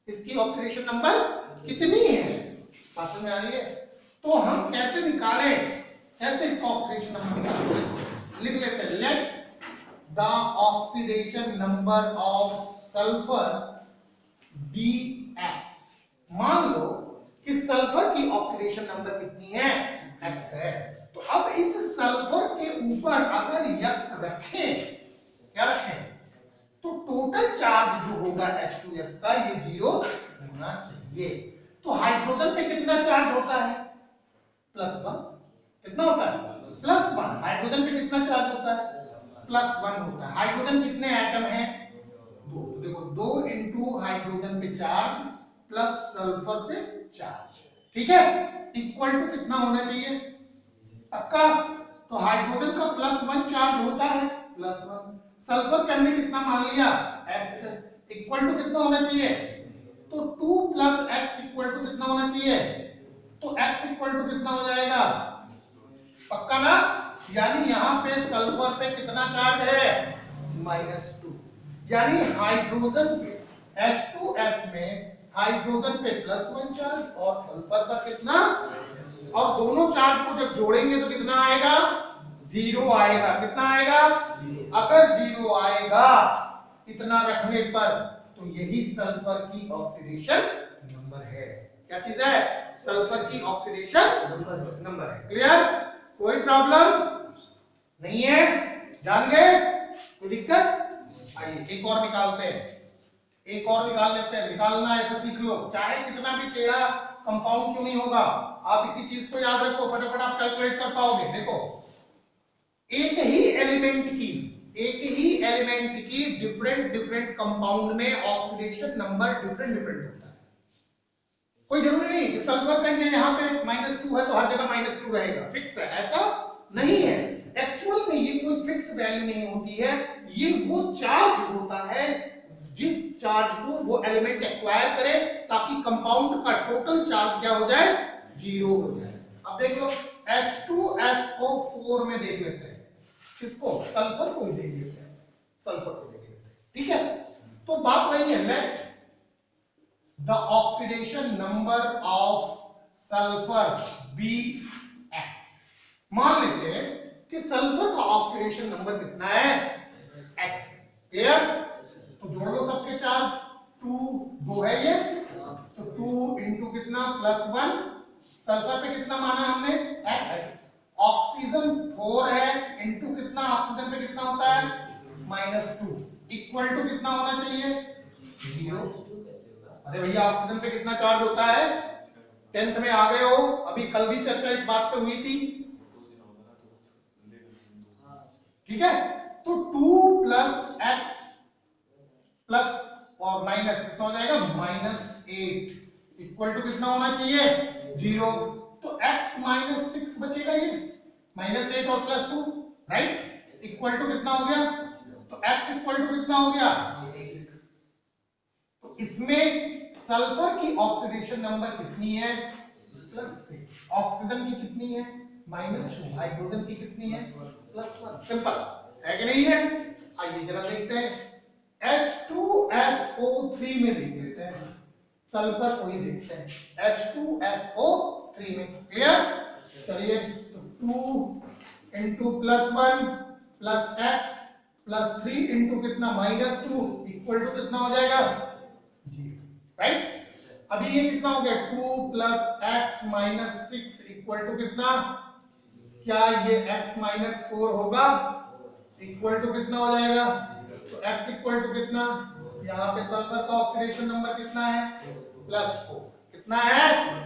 Speaker 1: इसकी ऑक्सीडेशन नंबर कितनी है? समझ में आ रही है? तो हम कैसे निकालें? कैसे इसका ऑक्सीडेशन नंबर निकालें? लिख लेते हैं, let the oxidation number of sulphur be X। मान लो कि सल्फर की ऑक्सीडेशन नंबर कितनी है? X है। तो अब इस सल्फर के ऊपर अगर X रखें, क्या रखें? तो टोटल चार्ज जो होगा H2S का ये जीरो होना चाहिए। तो हाइड्रोजन पे कितना चार्ज होता है? +1। कितना होता है? +1। हाइड्रोजन पे कितना चार्ज होता है? +1 होता है। हाइड्रोजन कितने एटम हैं? 2। तो देखो 2 इंटू हाइड्रोजन पे चार्ज प्लस सल्फर पे चार्ज, ठीक है, इक्वल टू कितना होना चाहिए? पक्का? तो हाइड्रोजन का +1 चार्ज होता है, +1। सल्फर पे हमने कितना मान लिया? X। इक्वल टू कितना होना चाहिए? तो 2 + X इक्वल टू कितना होना चाहिए? तो X इक्वल टू कितना हो जाएगा? पक्का ना? यानी यहाँ पे सल्फर पे कितना चार्ज है? -2। यानी हाइड्रोजन पे H2S में हाइड्रोजन पे +1 चार्ज और सल्फर पर कितना? और दोनों चार्ज को जब जोड़ेंगे तो कितना आएगा? 0 आएगा। कितना आएगा? अगर 0 आएगा इतना रखने पर तो यही सल्फर की ऑक्सीडेशन नंबर है। क्या चीज है? सल्फर की ऑक्सीडेशन नंबर है। क्लियर? कोई प्रॉब्लम नहीं है? जान गए? कोई दिक्कत? आइए एक और निकालते हैं। एक और निकाल लेते हैं, निकालना ऐसे सीख लो, चाहे कितना भी टेढ़ा कंपाउंड क्यों नहीं होगा, आप इसी चीज को याद रखो, फटाफट आप कैलकुलेट कर पाओगे। देखो एक ही एलिमेंट की डिफरेंट डिफरेंट कंपाउंड में ऑक्सीडेशन नंबर डिफरेंट डिफरेंट होता है। कोई जरूरी नहीं कि सल्फर कहेंगे यहाँ पे -2 है तो हर जगह -2 रहेगा, फिक्स है, ऐसा नहीं है। एक्चुअल में ये कोई फिक्स वैल्यू नहीं होती है, ये वो चार्ज होता है जिस चार्ज को वो एलिमेंट एक्वायर करे ताकि कंपाउंड का टोटल चार्ज क्या हो जाए, 0 हो जाए। अब देख लो H2SO4 में देख लेते हैं, किसको, सल्फर को ही देख लेते हैं, सल्फर को देख लेते हैं, ठीक है। तो बात वही है, let the oxidation number of sulphur be X। मान लेते हैं कि सल्फर का ऑक्सीडेशन नंबर कितना है, X। क्लियर, तो जोड़ लो सबके चार्ज, 2 है ये, तो 2 इंटू कितना +1, सल्फर पे कितना माना हमने X, ऑक्सीजन 4 है इंटू कितना, ऑक्सीजन पे कितना होता है -2, इक्वल टू कितना होना चाहिए 0। अरे भैया ऑक्सीजन पे कितना चार्ज होता है, 10th में आ गए हो, अभी कल भी चर्चा इस बात पे हुई थी, ठीक है। तो 2 + x प्लस और माइनस कितना हो जाएगा -8, इक्वल टू कितना होना चाहिए 0। तो x -6 बचेगा, ये -8 और +2, राइट, इक्वल टू कितना हो गया, तो x इक्वल टू कितना हो गया 6। तो इसमें सल्फर की ऑक्सीडेशन नंबर कितनी है +6, ऑक्सीजन की कितनी है -2, हाइड्रोजन की कितनी है +1। सिंपल है कि नहीं है। आइए जरा देखते हैं H2SO3 में देख लेते हैं, सल्फर को ही देखते हैं H2SO3 में। क्लियर, चलिए तो 2 into +1 plus x plus 3 into कितना -2 इक्वल टू कितना हो जाएगा 0, राइट। अभी ये कितना हो गया 2 + x - 6 इक्वल टू कितना, क्या ये x - 4 होगा, इक्वल टू कितना हो जाएगा, तो x इक्वल टू कितना, यहाँ पे सल्फर का ऑक्सीडेशन नंबर कितना है +4, कितना है।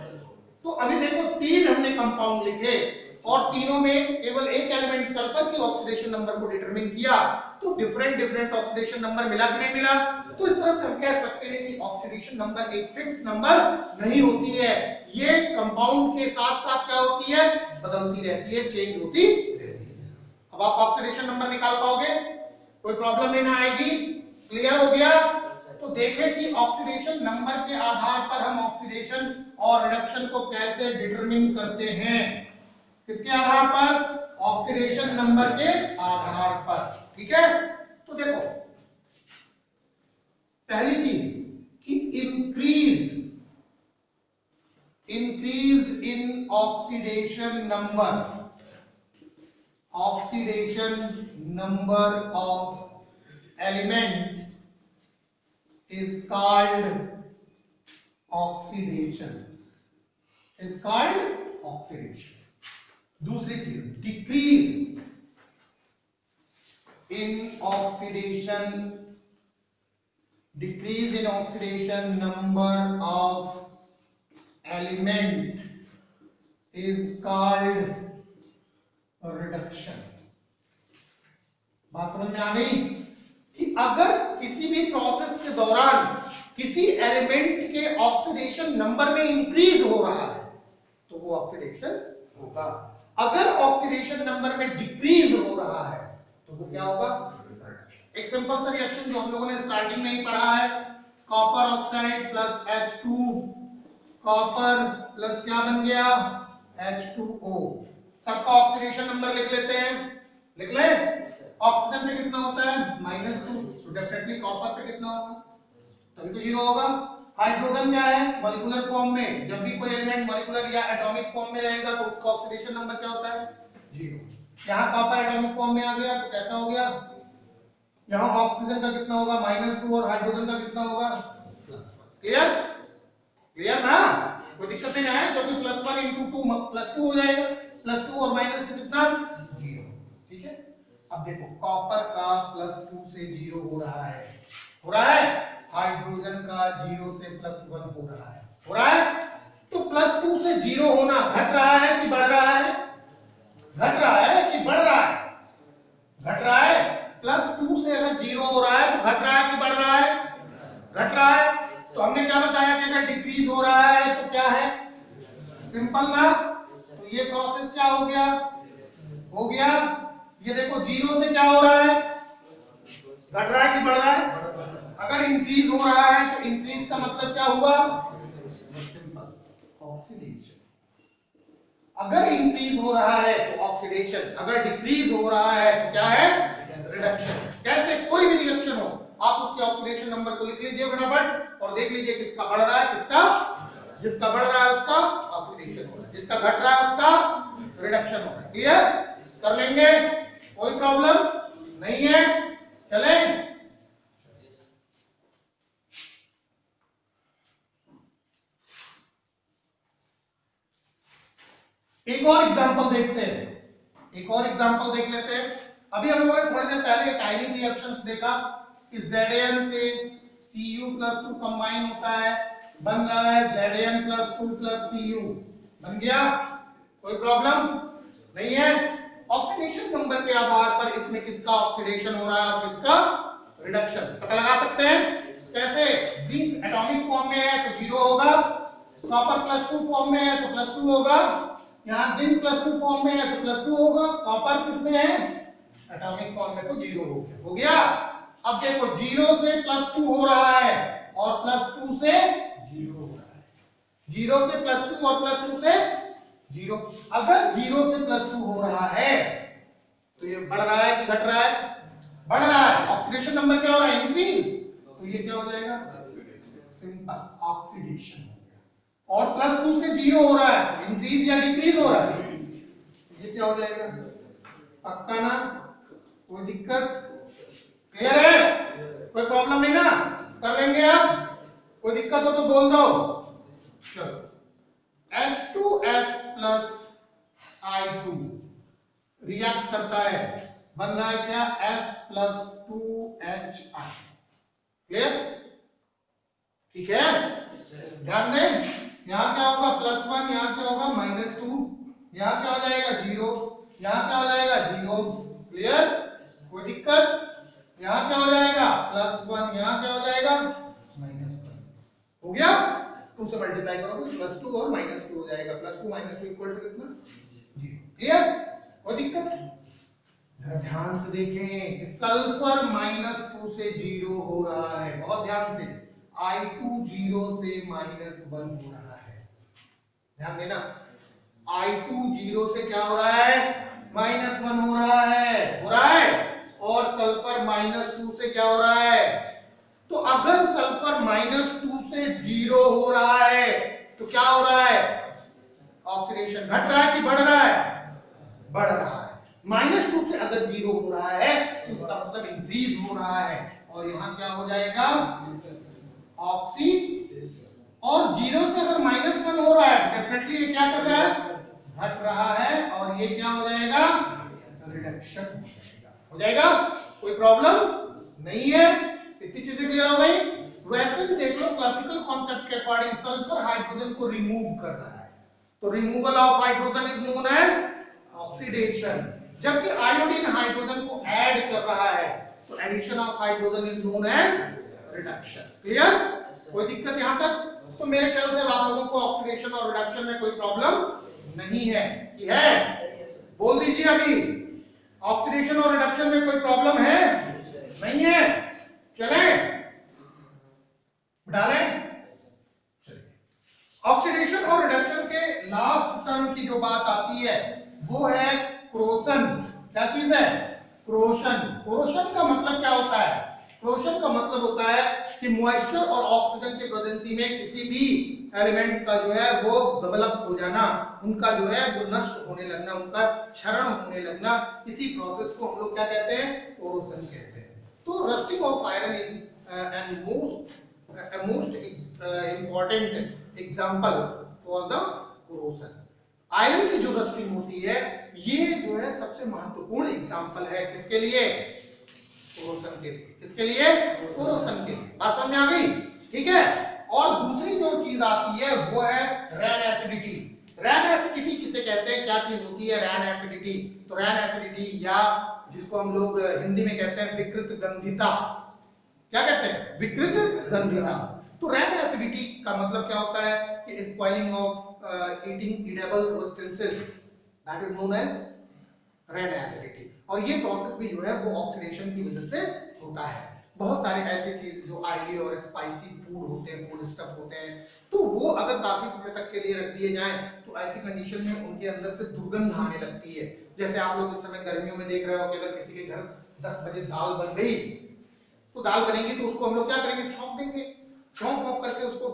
Speaker 1: तो अभी देखो 3 हमने कंपाउंड लिखे और तीनों में केवल एक एलिमेंट सल्फर की ऑक्सीडेशन नंबर को डिटरमिन किया, तो डिफरेंट डिफरेंट ऑक्सीडेशन नंबर मिला कि नहीं मिला। तो इस तरह से हम कह सकते हैं कि ऑक्सीडेशन नंबर एक फिक्स नंबर नहीं होती है, ये कंपाउंड के साथ साथ क्या होती है, बदलती रहती है, चेंज होती रहती है। अब आप ऑक्सीडेशन नंबर निकाल पाओगे, कोई प्रॉब्लम नहीं ना आएगी, क्लियर हो गया। तो देखें कि ऑक्सीडेशन नंबर के आधार पर हम ऑक्सीडेशन और रिडक्शन को कैसे डिटरमिन करते हैं, किसके आधार पर, ऑक्सीडेशन नंबर के आधार पर, ठीक है। तो देखो पहली चीज कि increase in oxidation number of element is called oxidation, दूसरी चीज decrease in oxidation number of element is called reduction. बात समझ में आ गई कि अगर किसी भी प्रोसेस के दौरान किसी एलिमेंट के ऑक्सीडेशन नंबर में इंक्रीज हो रहा है तो वो ऑक्सीडेशन होगा, अगर ऑक्सीडेशन नंबर में डिक्रीज हो रहा है तो वो क्या होगा, रिडक्शन। एक सिंपल सा रिएक्शन जो हम लोगों ने स्टार्टिंग में ही पढ़ा है, copper oxide plus H2, copper plus क्या बन गया H2O। सबका ऑक्सीडेशन नंबर लिख लेते हैं, लिख लें। ऑक्सीजन पे कितना होता है -2, तो डेफिनेटली कॉपर पे कितना होगा, तभी तो 0 होगा। हाइड्रोजन क्या है, मॉलिक्यूलर फॉर्म में, जब भी कोई एलिमेंट मॉलिक्यूलर या एटॉमिक फॉर्म में रहेगा तो उसका ऑक्सीडेशन नंबर क्या होता है 0। यहाँ कॉपर एटॉमिक फॉर्म में आ गया तो कैसा हो गया, यहाँ ऑक्सीजन का कितना होगा -2 और हाइड्रोजन का कितना होगा +1। क्लियर ना, कोई दिक्कत नहीं है, क्योंकि +1 × 2 +2 हो जाएगा, +2 और -2 कितना 0, ठीक है। अब देखो कॉपर का +2 से 0 हो रहा है, हाइड्रोजन का 0 से +1 हो रहा है, हो रहा है। तो +2 से 0 होना घट रहा है कि बढ़ रहा है? घट रहा है कि बढ़ रहा है? घट रहा है। +2 से अगर 0 हो रहा है तो घट रहा है कि बढ़ रहा है? घट रहा है। तो हमने क्या बताया कि अगर डिक्रीज हो रहा है तो क्या है? सिंपल ना। तो ये प्रोसेस क्या हो गया? हो गया। ये देखो 0 से क्या हो रहा है? घट रहा है कि बढ़ रहा है? अगर इंक्रीज हो रहा है तो इंक्रीज का मतलब क्या हुआ? Simple oxidation. अगर इंक्रीज हो रहा है तो ऑक्सीडेशन, अगर डिक्रीज हो रहा है तो क्या है? रिडक्शन। कैसे? कोई भी रिएक्शन हो आप उसके ऑक्सीडेशन नंबर को लिख लीजिए फटाफट और देख लीजिए किसका बढ़ रहा है, किसका, जिसका बढ़ रहा है उसका ऑक्सीडेशन हो रहा है, जिसका घट रहा है उसका रिडक्शन हो रहा है। क्लियर? कर लेंगे, कोई प्रॉब्लम नहीं है। चलें। एक और एग्जांपल देखते हैं, एक और एग्जांपल देख लेते हैं। अभी हम लोगों ने थोड़ी देर पहले काइनेटिक रिएक्शंस देखा कि Zn से Cu+2 कंबाइन होता है, बन रहा है Zn+2 Cu, बन गया, कोई प्रॉब्लम नहीं है। ऑक्सीडेशन नंबर के आधार पर इसमें किसका ऑक्सीडेशन हो रहा है और किसका रिडक्शन पता लगा सकते हैं। कैसे? जिंक एटॉमिक फॉर्म में है तो 0 होगा, कॉपर +2 फॉर्म में है तो +2 होगा, यहाँ जिंक +2 फॉर्म में है तो +2 होगा, कॉपर किस में है? एटॉमिक फॉर्म में तो 0 हो गया, हो गया। अब देखो 0 से +2 हो रहा है और +2 से 0 हो रहा है, 0 से +2 और +2 से 0। अगर 0 से +2 हो रहा है तो ये बढ़ रहा है कि घट रहा है? बढ़ रहा है। ऑक्सीडेशन नंबर क्या हो रहा है? इंक्रीज। तो ये क्या हो जाएगा? सिंपल ऑक्सीडेशन हो गया। और +2 से 0 हो रहा है तो इंक्रीज या डिक्रीज हो रहा है? ये क्या हो जाएगा? पक्का ना? कोई दिक्कत? क्लियर है? कोई प्रॉब्लम नहीं ना? कर लेंगे अब, कोई दिक्कत हो तो बोल दो। चलो, H2S प्लस I2 रिएक्ट करता है, बन रहा है क्या? S+2HI। क्लियर? ठीक है? ध्यान दें, यहां क्या होगा? +1, यहां क्या होगा? -2, यहां क्या हो जाएगा? 0, यहां क्या हो जाएगा? 0। क्लियर? कोई दिक्कत? यहां क्या हो जाएगा? +1, यहां क्या हो जाएगा? -1। हो गया? 2 से मल्टीप्लाई करोगे +2 और -2 हो जाएगा। +2 -2 इक्वल टू कितना? 0। क्लियर? कोई दिक्कत? जरा ध्यान से देखें कि सल्फर -2 से 0 हो रहा है, बहुत ध्यान से। I2 0 से -1 हो रहा है, ध्यान देना। I2 0 से क्या हो रहा है? -1 हो रहा है, हो रहा है। और सल्फर -2 से क्या हो रहा है? तो अगर सल्फर -2 से 0 हो रहा है तो क्या हो रहा है? ऑक्सीडेशन घट रहा है कि बढ़ रहा है? बढ़ रहा है। -2 से अगर 0 हो रहा है तो इसका मतलब इंक्रीज हो रहा है और यहां क्या हो जाएगा? ऑक्सी। और 0 से अगर -1 हो रहा है डेफिनेटली ये क्या कर रहा है? घट रहा है और ये क्या हो जाएगा? रिडक्शन हो जाएगा। कोई प्रॉब्लम नहीं है। इतनी चीजें क्लियर हो गई? वैसे भी देख लो, क्लासिकल कॉन्सेप्ट के अकॉर्डिंग सल्फर हाइड्रोजन को रिमूव कर रहा है तो removal of hydrogen is known as oxidation. जबकि आयोडीन हाइड्रोजन को ऐड कर रहा है तो addition of hydrogen is known as reduction. Clear? कोई दिक्कत यहां तक? तो मेरे ख्याल से आप लोगों को ऑक्सीडेशन और रिडक्शन में कोई प्रॉब्लम नहीं है कि है? बोल दीजिए अभी, ऑक्सीडेशन और रिडक्शन में कोई प्रॉब्लम है? नहीं है। चलें, डालें। ऑक्सीडेशन और रिडक्शन के लास्ट टर्म की जो बात आती है वो है क्रोशन। क्या चीज है? क्रोशन। क्रोशन का मतलब क्या होता है? क्रोशन का मतलब होता है कि मॉइस्चर और ऑक्सीजन की प्रेजेंसी में किसी भी एलिमेंट का जो है वो डेवलप हो जाना, उनका जो है वो नष्ट होने लगना, उनका क्षरण होने लगना, इसी प्रोसेस को हम लोग क्या कहते हैं? क्रोशन कहते हैं। तो rusting of iron is and most important example for the corrosion. Iron की जो रस्टिंग होती है ये जो है सबसे महत्वपूर्ण एग्जांपल है किसके लिए? क्रोशन के लिए। किसके लिए? क्रोशन के लिए। बात समझ में आ गई? ठीक है। और दूसरी जो चीज आती है वो है रैन एसिडिटी। रैन एसिडिटी किसे कहते हैं, क्या चीज होती है रैन एसिडिटी? तो रैन एसिडिटी या जिसको हम लोग हिंदी में कहते हैं विकृत गंधिता, क्या कहते हैं? विकृत गंधिता। तो रैन एसिडिटी का मतलब क्या होता है कि spoiling of eating edible substances, that is known as rancidity. और ये प्रोसेस भी जो है वो ऑक्सीडेशन की वजह से होता है। बहुत सारे ऐसे चीज जो ऑयली और स्पाइसी फूड होते हैं, फूड स्टफ होते हैं, तो वो अगर काफी समय तक के लिए रख दिए जाएं तो ऐसी कंडीशन में उनके अंदर से दुर्गंध आने लगती है। जैसे आप लोग इस समय गर्मियों में देख रहे हो कि अगर किसी के घर 10 बजे दाल बन गई, तो दाल बनेगी तो उसको हम लोग क्या करेंगे? छौंक देंगे, छौंक करके उसको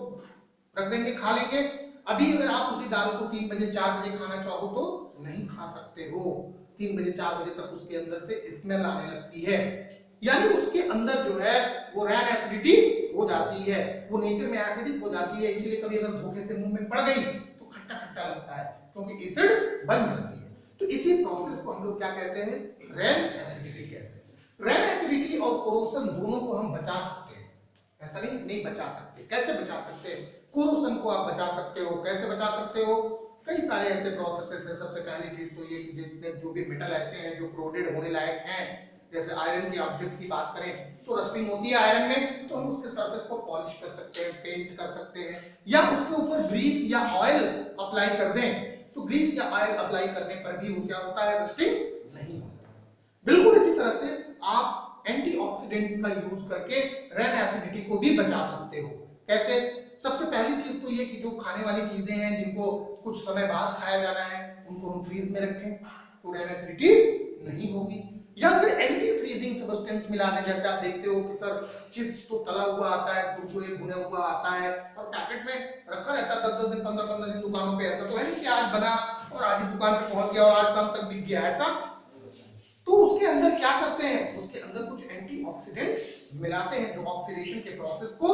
Speaker 1: रख देंगे, खा लेंगे। अभी अगर आप उसी दाल को 3 बजे 4 बजे खाना चाहो तो नहीं खा सकते हो। 3 बजे 4 बजे तक उसके अंदर से स्मेल आने लगती है, यानी उसके अंदर जो है वो रैन एसिडिटी हो जाती है, वो नेचर में एसिडिक हो जाती है। इसलिए कभी अगर धोखे से मुंह में पड़ गई तो खट्टा खट्टा लगता है, क्योंकि एसिड बन जाती है। तो इसी प्रोसेस को हम लोग क्या कहते हैं? रैन एसिडिटी कहते हैं। रैन एसिडिटी और कोरोसन दोनों को हम बचा सकते हैं, ऐसा नहीं बचा सकते। कैसे बचा सकते हैं? कोरोसन को आप बचा सकते हो। कैसे बचा सकते हो? कई सारे ऐसे प्रोसेसेस है। सबसे पहली चीज तो ये कि जो भी मेटल ऐसे हैं जो कोरोडेड होने लायक हैं, जैसे आयरन के ऑब्जेक्ट की बात करें तो रस्टिंग होती है आयरन में, तो हम उसके सरफेस को पॉलिश कर सकते हैं, पेंट कर सकते हैं, या उसके ऊपर ग्रीस या ऑयल अप्लाई कर दें। तो ग्रीस या ऑयल अप्लाई करने पर भी वो क्या होता है? रस्टिंग नहीं होता। बिल्कुल इसी तरह से आप एंटीऑक्सीडेंट्स का यूज करके रैन एसिडिटी को भी बचा सकते हो। कैसे? सबसे पहली चीज तो ये कि जो खाने वाली चीजें हैं जिनको कुछ समय बाद खाया जाना है, उनको हम फ्रीज में रखें तो रैन एसिडिटी नहीं होगी। या फिर एंटी फ्रीजिंग सब्सटेंस मिला दें। जैसे आप देखते हो कि सर चिप्स तो तला हुआ आता है, कुरकुरे भुने हुआ आता है और पैकेट में रखा रहता है 10-10 दिन 15-15 दिन दुकानों पे। ऐसा तो है नहीं कि आज बना और आज ही दुकान पे पहुंच गया और आज शाम तक बिक गया, ऐसा। तो उसके अंदर क्या करते हैं? उसके अंदर कुछ एंटीऑक्सीडेंट्स मिलाते हैं जो ऑक्सीडेशन के प्रोसेस को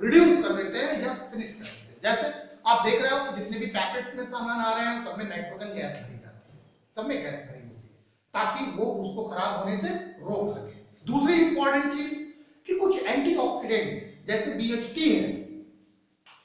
Speaker 1: रिड्यूस कर देते हैं या फिनिश कर देते हैं। जैसे आप देख रहे हो कि जितने भी पैकेट्स में सामान आ रहे हैं सब में नाइट्रोजन गैस भरी जाती है, सब में गैस भरी होती है ताकि वो उसको खराब होने से रोक सके। दूसरी इंपॉर्टेंट चीज कि कुछ एंटीऑक्सीडेंट्स जैसे BHT है,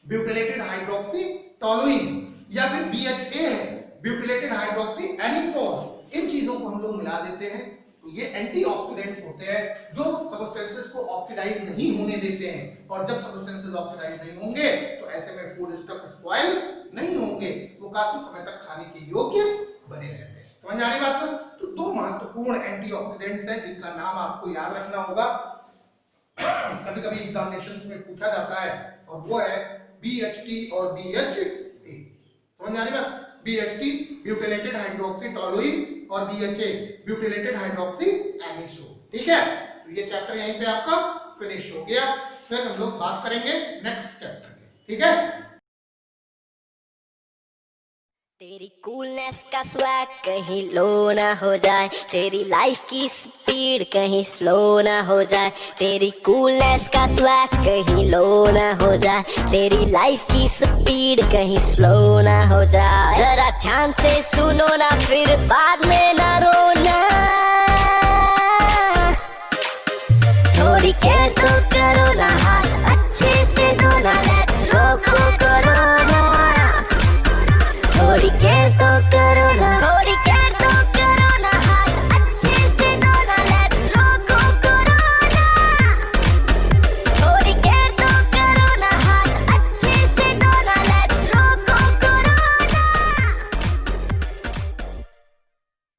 Speaker 1: ब्यूटिलेटेड हाइड्रोक्सी टोलुइन, या फिर BHA है, ब्यूटिलेटेड हाइड्रोक्सी एनिसोल, इन चीजों को हम लोग मिला देते हैं। तो ये एंटीऑक्सीडेंट्स होते हैं जो सब्सटेंसेस को ऑक्सीडाइज नहीं होने देते हैं। और जब सब्सटेंसेस ऑक्सीडाइज नहीं होंगे तो ऐसे में फूड स्टफ स्पॉइल नहीं होंगे, वो काफी समय तक खाने के योग्य बने रहते हैं। समझ आ रही बात ना? तो दो महत्वपूर्ण एंटीऑक्सीडेंट्स हैं जिनका नाम आपको याद रखना होगा, कभी कभी एग्जामिनेशंस में पूछा जाता है, और वो है BHT और BHA। समझ आ रही बात? BHT ब्यूटिलेटेड हाइड्रोक्सी टोलुइन और BHA ब्यूटिलेटेड हाइड्रोक्सी एनिसो। ठीक है, तो ये चैप्टर यहीं पे आपका फिनिश हो गया। फिर हम लोग बात करेंगे नेक्स्ट चैप्टर की। ठीक है,
Speaker 3: तेरी कूलनेस का स्वैग कहीं लो ना हो जाए, तेरी लाइफ की स्पीड कहीं स्लो ना हो जाए, तेरी कूलनेस का स्वैग कहीं लो ना हो जाए, तेरी लाइफ की स्पीड कहीं स्लो ना हो जाए। जरा ध्यान से सुनो ना फिर बाद में ना रोना, थोड़ी केयर तो करो